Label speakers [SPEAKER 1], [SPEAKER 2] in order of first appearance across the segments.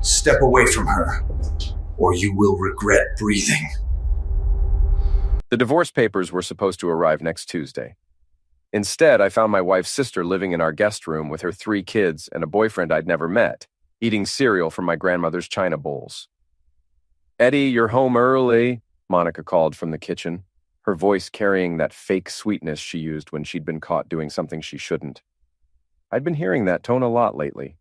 [SPEAKER 1] Step away from her, or you will regret breathing.
[SPEAKER 2] The divorce papers were supposed to arrive next Tuesday. Instead, I found my wife's sister living in our guest room with her 3 kids and a boyfriend I'd never met, eating cereal from my grandmother's china bowls. "Eddie, you're home early," Monica called from the kitchen, her voice carrying that fake sweetness she used when she'd been caught doing something she shouldn't. I'd been hearing that tone a lot lately.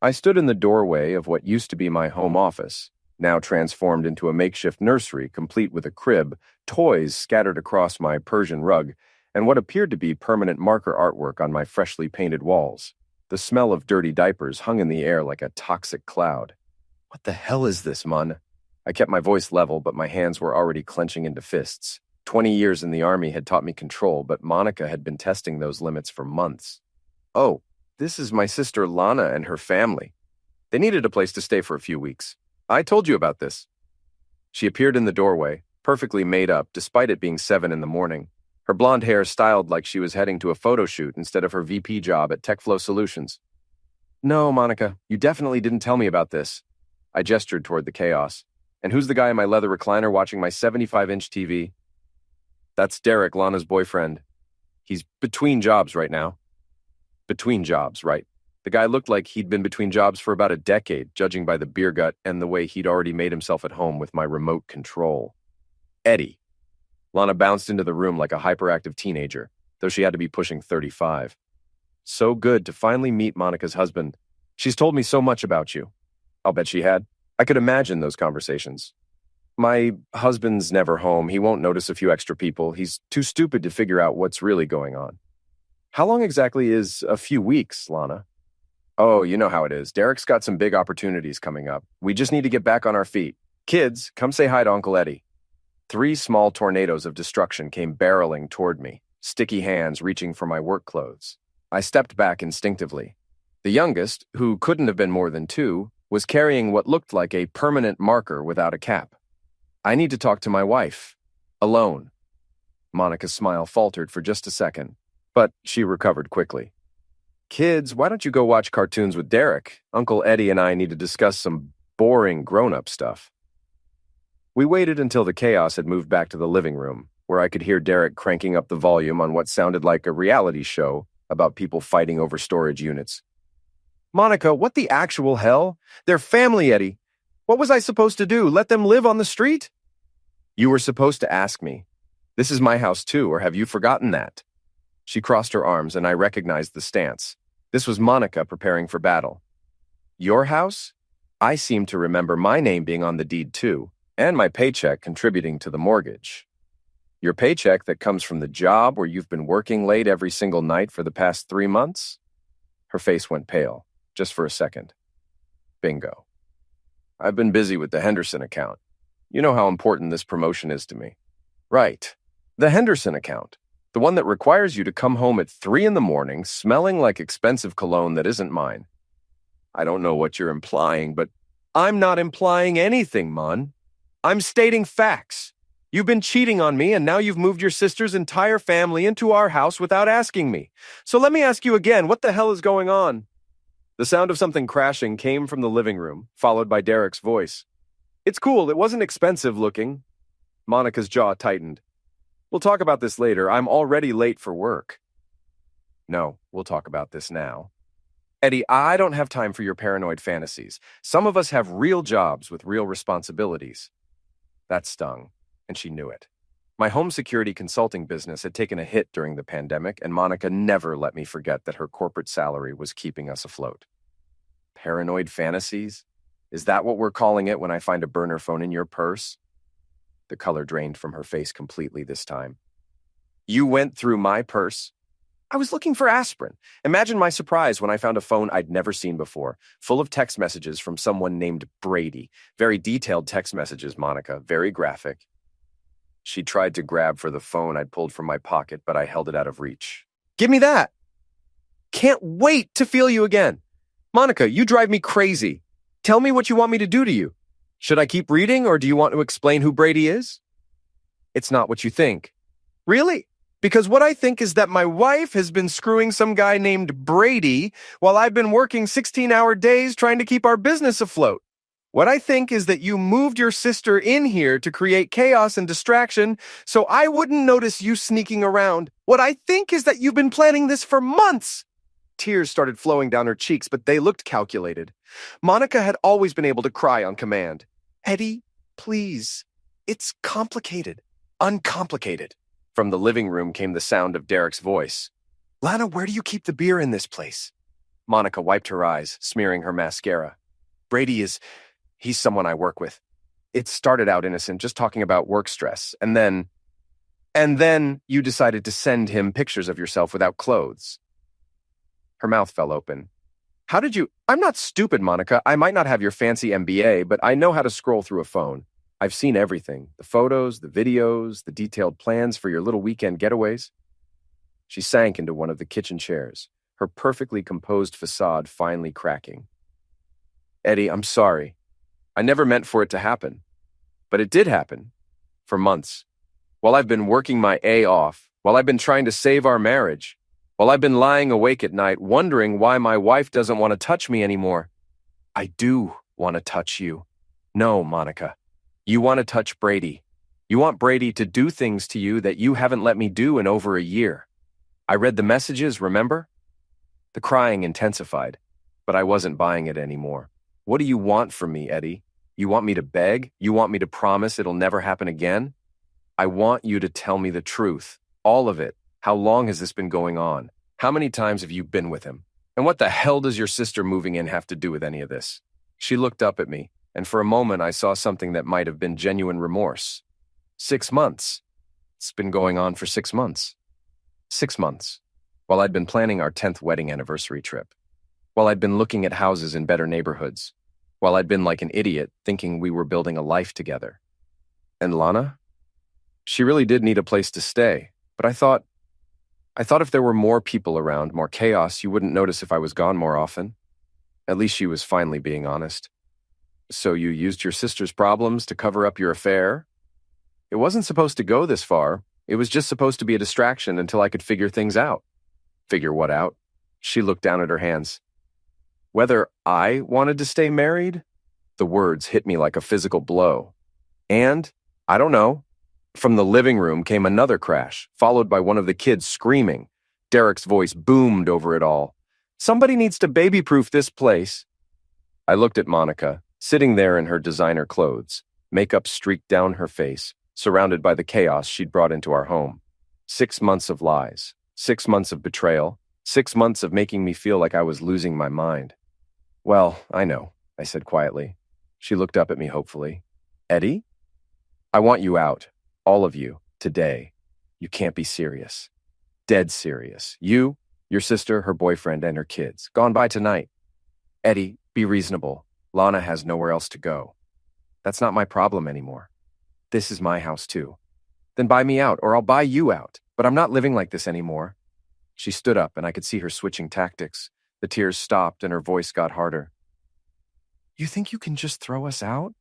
[SPEAKER 2] I stood in the doorway of what used to be my home office, now transformed into a makeshift nursery complete with a crib, toys scattered across my Persian rug, and what appeared to be permanent marker artwork on my freshly painted walls. The smell of dirty diapers hung in the air like a toxic cloud. "What the hell is this, Mon?" I kept my voice level, but my hands were already clenching into fists. 20 years in the army had taught me control, but Monica had been testing those limits for months. "Oh, this is my sister Lana and her family. They needed a place to stay for a few weeks. I told you about this." She appeared in the doorway, perfectly made up, despite it being 7 in the morning. Her blonde hair styled like she was heading to a photo shoot instead of her VP job at TechFlow Solutions. "No, Monica, you definitely didn't tell me about this." I gestured toward the chaos. "And who's the guy in my leather recliner watching my 75-inch TV? "That's Derek, Lana's boyfriend. He's between jobs right now." Between jobs, right? The guy looked like he'd been between jobs for about a decade, judging by the beer gut and the way he'd already made himself at home with my remote control. "Eddie." Lana bounced into the room like a hyperactive teenager, though she had to be pushing 35. "So good to finally meet Monica's husband. She's told me so much about you." I'll bet she had. I could imagine those conversations. "My husband's never home. He won't notice a few extra people. He's too stupid to figure out what's really going on." "How long exactly is a few weeks, Lana?" "Oh, you know how it is. Derek's got some big opportunities coming up. We just need to get back on our feet. Kids, come say hi to Uncle Eddie." 3 small tornadoes of destruction came barreling toward me, sticky hands reaching for my work clothes. I stepped back instinctively. The youngest, who couldn't have been more than 2, was carrying what looked like a permanent marker without a cap. "I need to talk to my wife. Alone." Monica's smile faltered for just a second, but she recovered quickly. "Kids, why don't you go watch cartoons with Derek? Uncle Eddie and I need to discuss some boring grown-up stuff." We waited until the chaos had moved back to the living room, where I could hear Derek cranking up the volume on what sounded like a reality show about people fighting over storage units. "Monica, what the actual hell? They're family, Eddie. What was I supposed to do? Let them live on the street?" "You were supposed to ask me. This is my house too, or have you forgotten that?" She crossed her arms, and I recognized the stance. This was Monica preparing for battle. "Your house? I seem to remember my name being on the deed too, and my paycheck contributing to the mortgage." "Your paycheck that comes from the job where you've been working late every single night for the past 3 months?" Her face went pale, just for a second. "Bingo. I've been busy with the Henderson account. You know how important this promotion is to me." "Right. The Henderson account. The one that requires you to come home at 3 in the morning, smelling like expensive cologne that isn't mine." "I don't know what you're implying, but—" "I'm not implying anything, Mon. I'm stating facts. You've been cheating on me, and now you've moved your sister's entire family into our house without asking me. So let me ask you again, what the hell is going on?" The sound of something crashing came from the living room, followed by Derek's voice. "It's cool, it wasn't expensive looking." Monica's jaw tightened. "We'll talk about this later. I'm already late for work." "No, we'll talk about this now." "Eddie, I don't have time for your paranoid fantasies. Some of us have real jobs with real responsibilities." That stung, and she knew it. My home security consulting business had taken a hit during the pandemic, and Monica never let me forget that her corporate salary was keeping us afloat. Paranoid fantasies? Is that what we're calling it when I find a burner phone in your purse? The color drained from her face completely this time. "You went through my purse?" "I was looking for aspirin. Imagine my surprise when I found a phone I'd never seen before, full of text messages from someone named Brady. Very detailed text messages, Monica, very graphic." She tried to grab for the phone I'd pulled from my pocket, but I held it out of reach. "Give me that!" "Can't wait to feel you again. Monica, you drive me crazy. Tell me what you want me to do to you. Should I keep reading, or do you want to explain who Brady is?" "It's not what you think." "Really? Because what I think is that my wife has been screwing some guy named Brady while I've been working 16-hour days trying to keep our business afloat. What I think is that you moved your sister in here to create chaos and distraction so I wouldn't notice you sneaking around. What I think is that you've been planning this for months. Tears started flowing down her cheeks, but they looked calculated. Monica had always been able to cry on command. Eddie, please. It's complicated. Uncomplicated. From the living room came the sound of Derek's voice. Lana, where do you keep the beer in this place? Monica wiped her eyes, smearing her mascara. Brady he's someone I work with. It started out innocent, just talking about work stress, and then you decided to send him pictures of yourself without clothes. Her mouth fell open. How did you? I'm not stupid, Monica. I might not have your fancy MBA, but I know how to scroll through a phone. I've seen everything. The photos, the videos, the detailed plans for your little weekend getaways. She sank into one of the kitchen chairs, her perfectly composed facade finally cracking. Eddie, I'm sorry. I never meant for it to happen. But it did happen. For months. While I've been working my A off, while I've been trying to save our marriage, while I've been lying awake at night wondering why my wife doesn't want to touch me anymore. I do want to touch you. No, Monica. You want to touch Brady. You want Brady to do things to you that you haven't let me do in over a year. I read the messages, remember? The crying intensified, but I wasn't buying it anymore. What do you want from me, Eddie? You want me to beg? You want me to promise it'll never happen again? I want you to tell me the truth. All of it. How long has this been going on? How many times have you been with him? And what the hell does your sister moving in have to do with any of this? She looked up at me, and for a moment I saw something that might have been genuine remorse. 6 months. It's been going on for 6 months. 6 months. While I'd been planning our 10th wedding anniversary trip. While I'd been looking at houses in better neighborhoods. While I'd been like an idiot, thinking we were building a life together. And Lana? She really did need a place to stay, but I thought if there were more people around, more chaos, you wouldn't notice if I was gone more often. At least she was finally being honest. So you used your sister's problems to cover up your affair? It wasn't supposed to go this far. It was just supposed to be a distraction until I could figure things out. Figure what out? She looked down at her hands. Whether I wanted to stay married? The words hit me like a physical blow. And, I don't know. From the living room came another crash, followed by one of the kids screaming. Derek's voice boomed over it all. Somebody needs to baby-proof this place. I looked at Monica, sitting there in her designer clothes, makeup streaked down her face, surrounded by the chaos she'd brought into our home. 6 months of lies, 6 months of betrayal, 6 months of making me feel like I was losing my mind. Well, I know, I said quietly. She looked up at me hopefully. Eddie? I want you out. All of you, today. You can't be serious. Dead serious. You, your sister, her boyfriend, and her kids. Gone by tonight. Eddie, be reasonable. Lana has nowhere else to go. That's not my problem anymore. This is my house too. Then buy me out, or I'll buy you out. But I'm not living like this anymore. She stood up, and I could see her switching tactics. The tears stopped, and her voice got harder. You think you can just throw us out?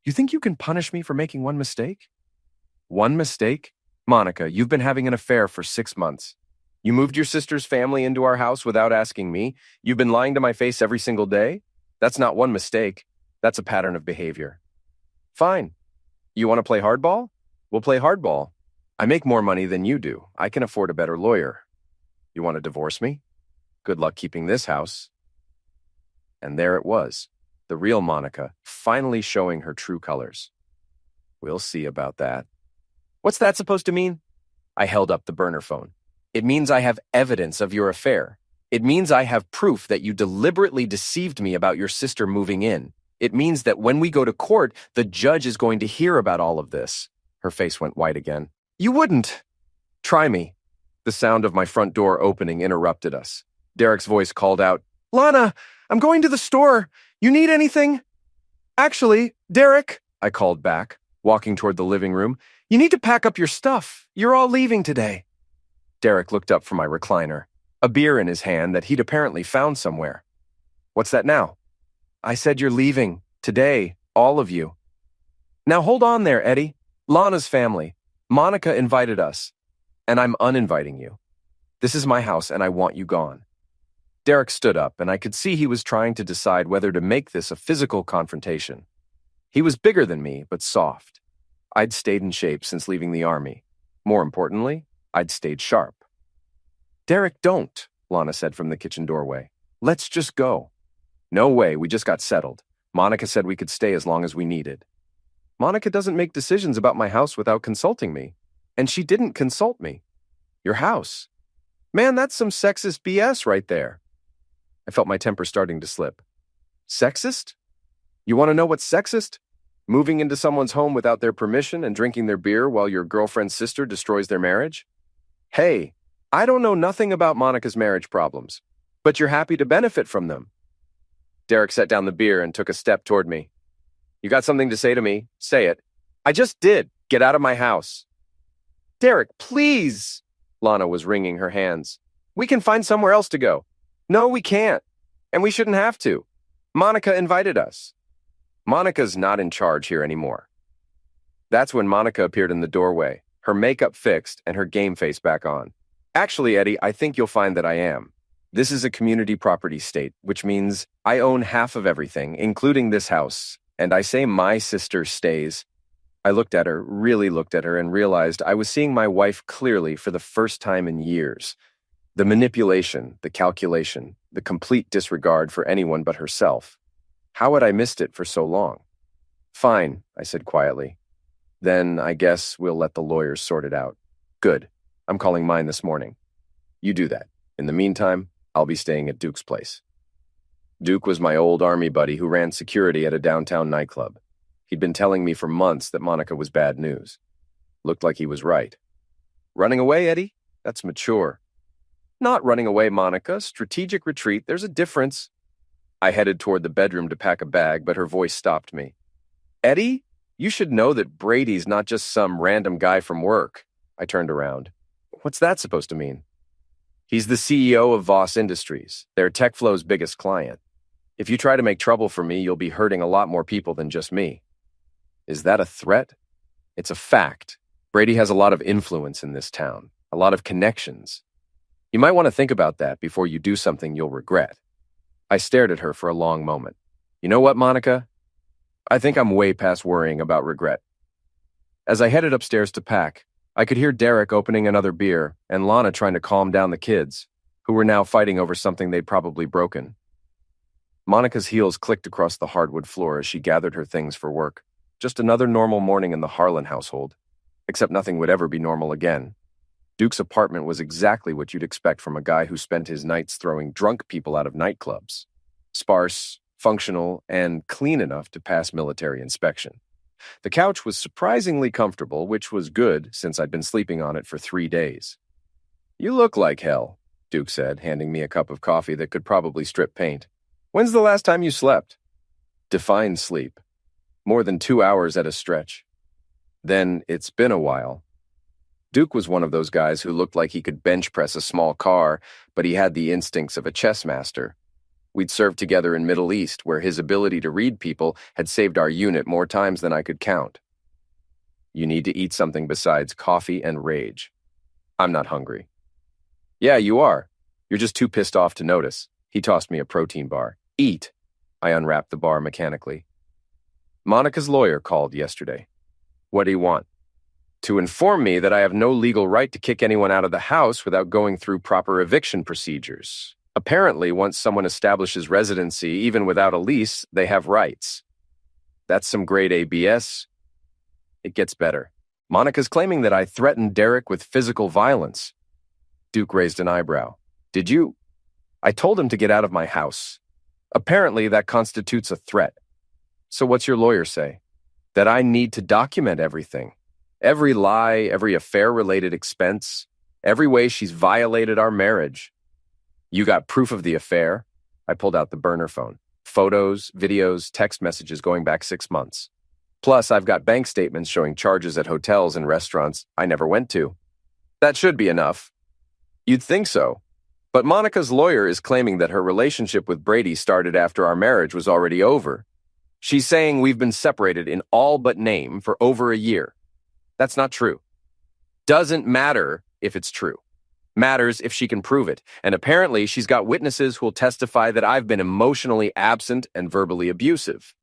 [SPEAKER 2] You think you can punish me for making one mistake? One mistake? Monica, you've been having an affair for 6 months. You moved your sister's family into our house without asking me. You've been lying to my face every single day. That's not one mistake. That's a pattern of behavior. Fine. You want to play hardball? We'll play hardball. I make more money than you do. I can afford a better lawyer. You want to divorce me? Good luck keeping this house. And there it was, the real Monica, finally showing her true colors. We'll see about that. What's that supposed to mean? I held up the burner phone. It means I have evidence of your affair. It means I have proof that you deliberately deceived me about your sister moving in. It means that when we go to court, the judge is going to hear about all of this. Her face went white again. You wouldn't. Try me. The sound of my front door opening interrupted us. Derek's voice called out, Lana, I'm going to the store. You need anything? Actually, Derek, I called back, walking toward the living room, you need to pack up your stuff. You're all leaving today. Derek looked up from my recliner, a beer in his hand that he'd apparently found somewhere. What's that now? I said you're leaving. Today, all of you. Now hold on there, Eddie. Lana's family. Monica invited us. and I'm uninviting you. This is my house, and I want you gone." Derek stood up, and I could see he was trying to decide whether to make this a physical confrontation. He was bigger than me, but soft. I'd stayed in shape since leaving the army. More importantly, I'd stayed sharp. "Derek, don't," Lana said from the kitchen doorway. "Let's just go." "No way, we just got settled. Monica said we could stay as long as we needed." "Monica doesn't make decisions about my house without consulting me. And she didn't consult me." "Your house? Man, that's some sexist BS right there." I felt my temper starting to slip. "Sexist? You want to know what's sexist? Moving into someone's home without their permission and drinking their beer while your girlfriend's sister destroys their marriage? Hey, I don't know nothing about Monica's marriage problems, but you're happy to benefit from them." Derek set down the beer and took a step toward me. "You got something to say to me? Say it." "I just did. Get out of my house." "Derek, please!" Lana was wringing her hands. "We can find somewhere else to go." "No, we can't. And we shouldn't have to. Monica invited us." "Monica's not in charge here anymore." That's when Monica appeared in the doorway, her makeup fixed and her game face back on. "Actually, Eddie, I think you'll find that I am. This is a community property state, which means I own half of everything, including this house, and I say my sister stays." I looked at her, really looked at her, and realized I was seeing my wife clearly for the first time in years. The manipulation, the calculation, the complete disregard for anyone but herself. How had I missed it for so long? "Fine," I said quietly. "Then I guess we'll let the lawyers sort it out." "Good. I'm calling mine this morning. You do that. In the meantime, I'll be staying at Duke's place." Duke was my old army buddy who ran security at a downtown nightclub. He'd been telling me for months that Monica was bad news. Looked like he was right. "Running away, Eddie? That's mature." "Not running away, Monica. Strategic retreat. There's a difference." I headed toward the bedroom to pack a bag, but her voice stopped me. "Eddie, you should know that Brady's not just some random guy from work." I turned around. "What's that supposed to mean?" "He's the CEO of Voss Industries. They're TechFlow's biggest client. If you try to make trouble for me, you'll be hurting a lot more people than just me." "Is that a threat?" "It's a fact. Brady has a lot of influence in this town, a lot of connections. You might want to think about that before you do something you'll regret." I stared at her for a long moment. "You know what, Monica? I think I'm way past worrying about regret." As I headed upstairs to pack, I could hear Derek opening another beer and Lana trying to calm down the kids, who were now fighting over something they'd probably broken. Monica's heels clicked across the hardwood floor as she gathered her things for work. Just another normal morning in the Harlan household, except nothing would ever be normal again. Duke's apartment was exactly what you'd expect from a guy who spent his nights throwing drunk people out of nightclubs. Sparse, functional, and clean enough to pass military inspection. The couch was surprisingly comfortable, which was good since I'd been sleeping on it for 3 days. "You look like hell," Duke said, handing me a cup of coffee that could probably strip paint. "When's the last time you slept?" "Define sleep. More than 2 hours at a stretch." "Then it's been a while." Duke was one of those guys who looked like he could bench press a small car, but he had the instincts of a chess master. We'd served together in Middle East, where his ability to read people had saved our unit more times than I could count. "You need to eat something besides coffee and rage." "I'm not hungry." "Yeah, you are. You're just too pissed off to notice." He tossed me a protein bar. "Eat." I unwrapped the bar mechanically. "Monica's lawyer called yesterday." "What do you want?" "To inform me that I have no legal right to kick anyone out of the house without going through proper eviction procedures. Apparently, once someone establishes residency, even without a lease, they have rights." "That's some grade A BS. It gets better. Monica's claiming that I threatened Derek with physical violence." Duke raised an eyebrow. "Did you?" "I told him to get out of my house. Apparently, that constitutes a threat." "So what's your lawyer say?" "That I need to document everything. Every lie, every affair-related expense, every way she's violated our marriage." "You got proof of the affair?" I pulled out the burner phone. "Photos, videos, text messages going back 6 months. Plus, I've got bank statements showing charges at hotels and restaurants I never went to." "That should be enough." "You'd think so. But Monica's lawyer is claiming that her relationship with Brady started after our marriage was already over. She's saying we've been separated in all but name for over a year. That's not true." "Doesn't matter. if it's true. Matters if she can prove it, and apparently she's got witnesses who'll testify that I've been emotionally absent and verbally abusive.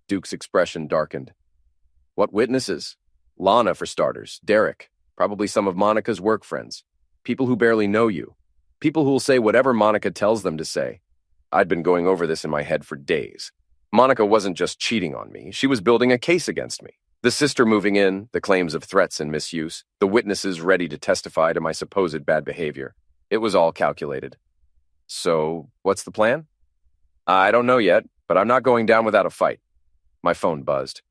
[SPEAKER 2] Duke's expression darkened. What witnesses? Lana, for starters. Derek. Probably some of Monica's work friends. People who barely know you. People who'll say whatever Monica tells them to say. I'd been going over this in my head for days. Monica wasn't just cheating on me, she was building a case against me. The sister moving in, the claims of threats and misuse, the witnesses ready to testify to my supposed bad behavior. It was all calculated. So, what's the plan? I don't know yet, but I'm not going down without a fight. My phone buzzed.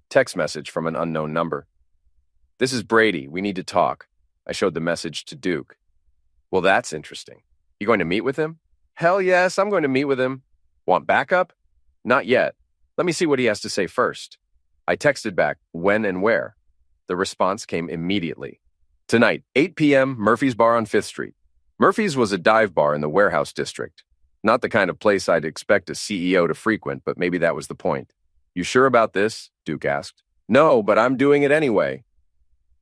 [SPEAKER 2] Text message from an unknown number. This is Brady. We need to talk. I showed the message to Duke. Well, that's interesting. You going to meet with him? Hell yes, I'm going to meet with him. Want backup? Not yet. Let me see what he has to say first. I texted back, when and where. The response came immediately. Tonight, 8 p.m., Murphy's Bar on 5th Street. Murphy's was a dive bar in the warehouse district. Not the kind of place I'd expect a CEO to frequent, but maybe that was the point. You sure about this? Duke asked. No, but I'm doing it anyway.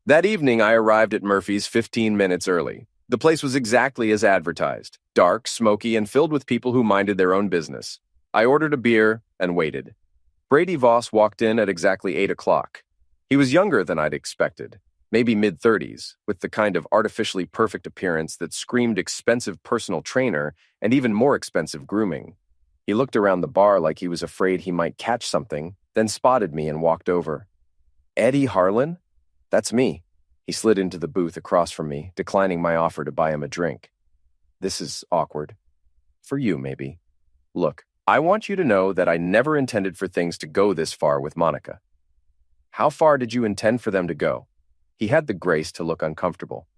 [SPEAKER 2] That evening, I arrived at Murphy's 15 minutes early. The place was exactly as advertised. Dark, smoky, and filled with people who minded their own business. I ordered a beer and waited. Brady Voss walked in at exactly 8 o'clock. He was younger than I'd expected, maybe mid-30s, with the kind of artificially perfect appearance that screamed expensive personal trainer and even more expensive grooming. He looked around the bar like he was afraid he might catch something, then spotted me and walked over. Eddie Harlan? That's me. He slid into the booth across from me, declining my offer to buy him a drink. This is awkward. For you, maybe. Look, I want you to know that I never intended for things to go this far with Monica. How far did you intend for them to go? He had the grace to look uncomfortable.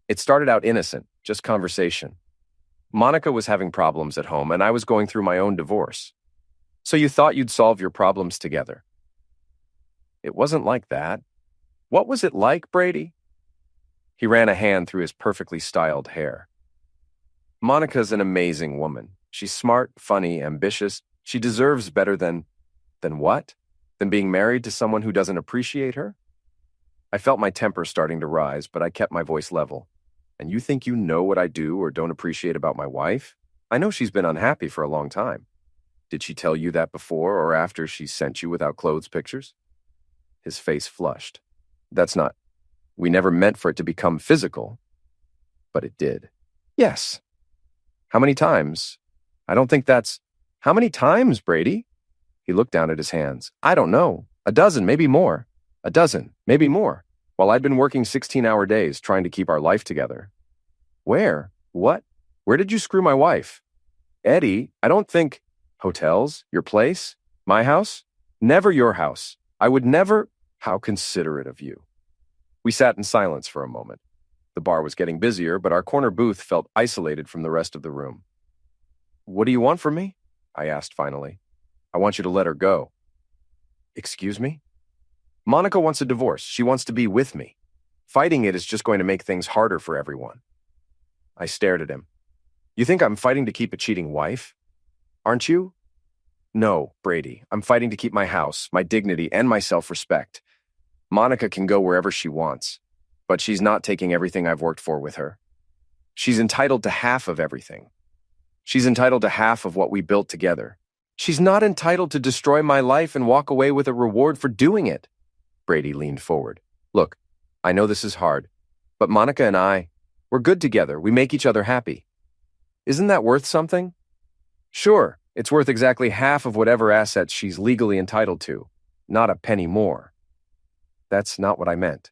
[SPEAKER 2] It started out innocent, just conversation. Monica was having problems at home, and I was going through my own divorce. So you thought you'd solve your problems together. It wasn't like that. What was it like, Brady? He ran a hand through his perfectly styled hair. Monica's an amazing woman. She's smart, funny, ambitious. She deserves better than what? Than being married to someone who doesn't appreciate her? I felt my temper starting to rise, but I kept my voice level. And you think you know what I do or don't appreciate about my wife? I know she's been unhappy for a long time. Did she tell you that before or after she sent you without clothes pictures? His face flushed. That's not. We never meant for it to become physical. But it did. Yes. How many times? I don't think that's... How many times, Brady? He looked down at his hands. I don't know. 12, maybe more. 12, maybe more. While I'd been working 16-hour days trying to keep our life together. Where? What? Where did you screw my wife? Eddie, I don't think... Hotels? Your place? My house? Never your house. I would never... How considerate of you. We sat in silence for a moment. The bar was getting busier, but our corner booth felt isolated from the rest of the room. What do you want from me? I asked finally. I want you to let her go. Excuse me? Monica wants a divorce. She wants to be with me. Fighting it is just going to make things harder for everyone. I stared at him. You think I'm fighting to keep a cheating wife? Aren't you? No, Brady. I'm fighting to keep my house, my dignity, and my self-respect. Monica can go wherever she wants, but she's not taking everything I've worked for with her. She's entitled to half of everything. She's entitled to half of what we built together. She's not entitled to destroy my life and walk away with a reward for doing it. Brady leaned forward. Look, I know this is hard, but Monica and we're good together. We make each other happy. Isn't that worth something? Sure, it's worth exactly half of whatever assets she's legally entitled to, not a penny more. That's not what I meant.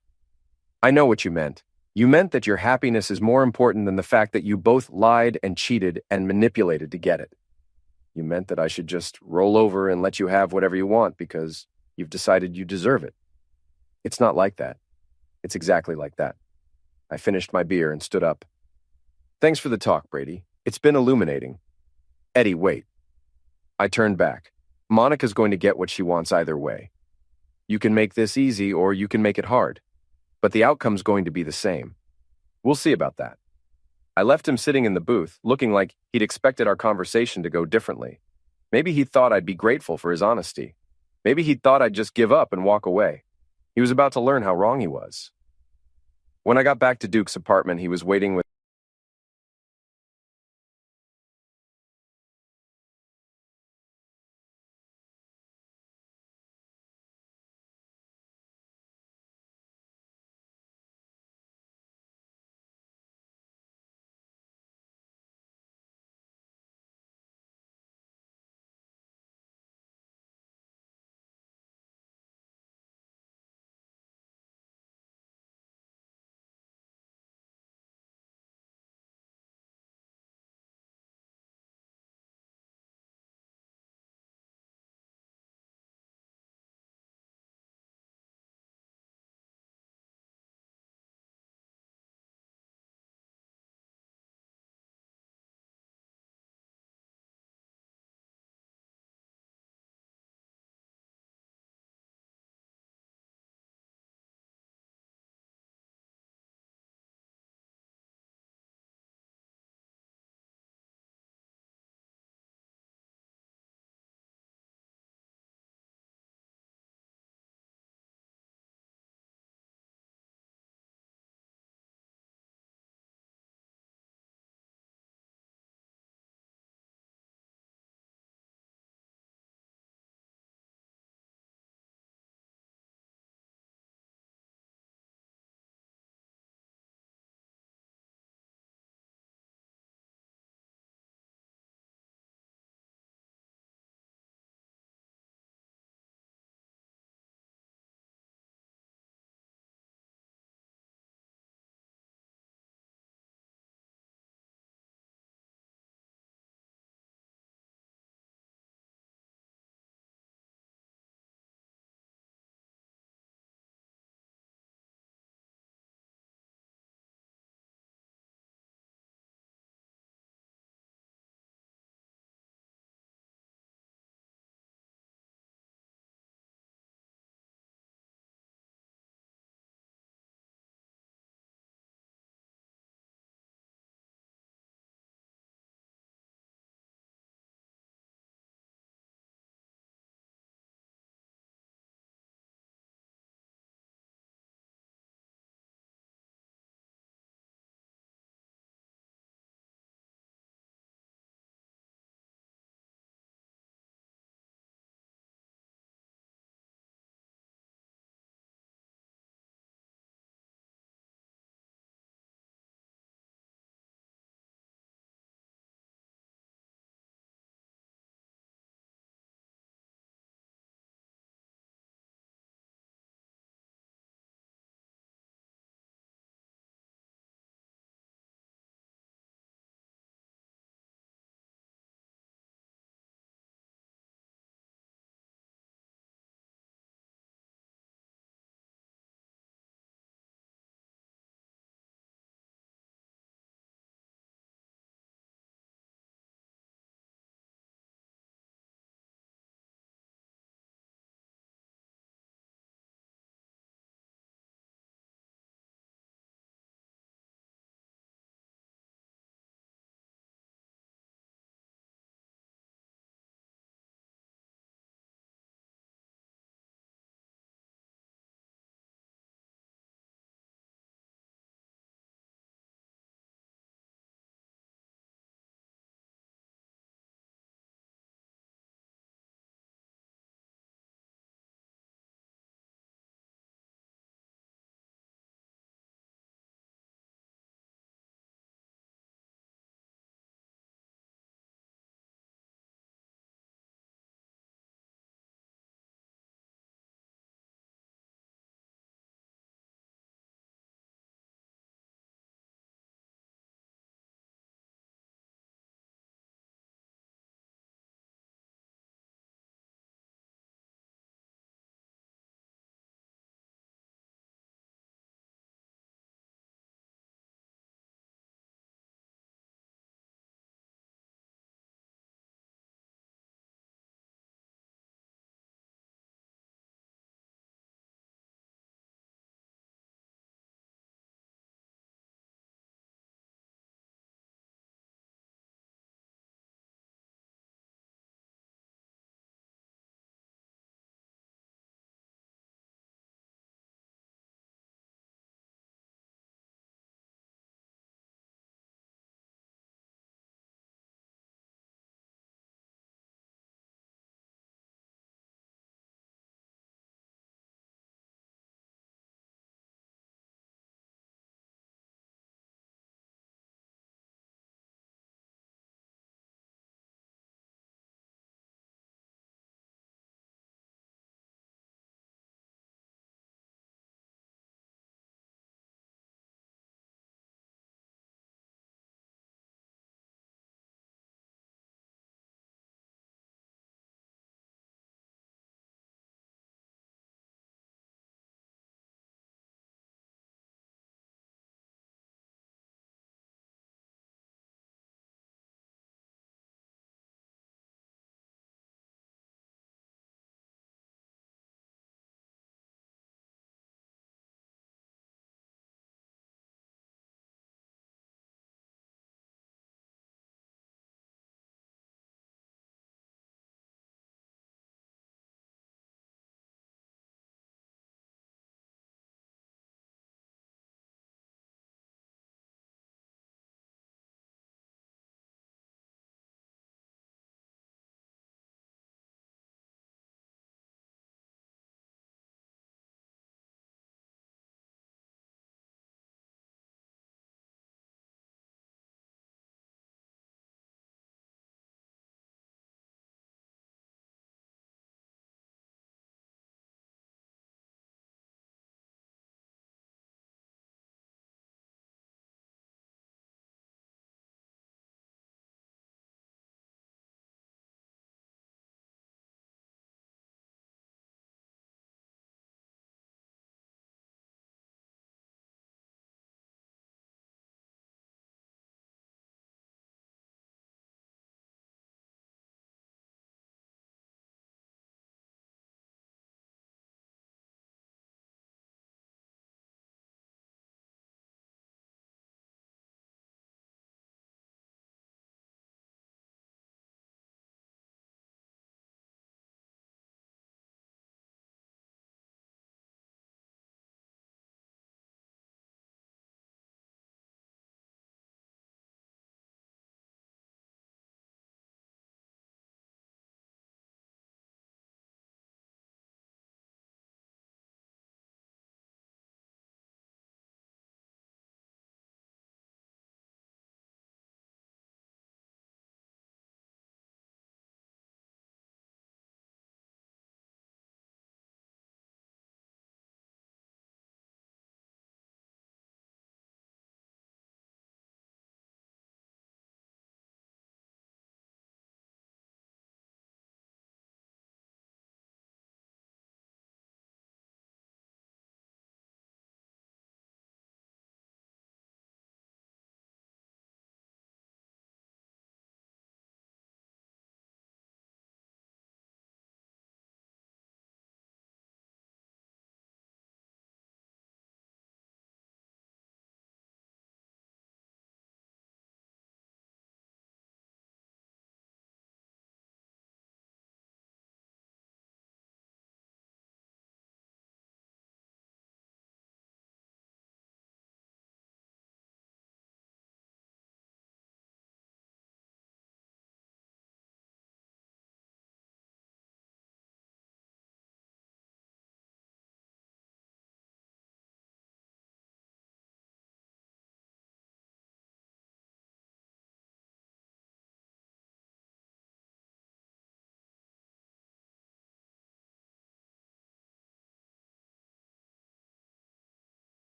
[SPEAKER 2] I know what you meant. You meant that your happiness is more important than the fact that you both lied and cheated and manipulated to get it. You meant that I should just roll over and let you have whatever you want because you've decided you deserve it. It's not like that. It's exactly like that. I finished my beer and stood up. Thanks for the talk, Brady. It's been illuminating. Eddie, wait. I turned back. Monica's going to get what she wants either way. You can make this easy or you can make it hard. But the outcome's going to be the same. We'll see about that. I left him sitting in the booth, looking like he'd expected our conversation to go differently. Maybe he thought I'd be grateful for his honesty. Maybe he thought I'd just give up and walk away. He was about to learn how wrong he was. When I got back to Duke's apartment, he was waiting with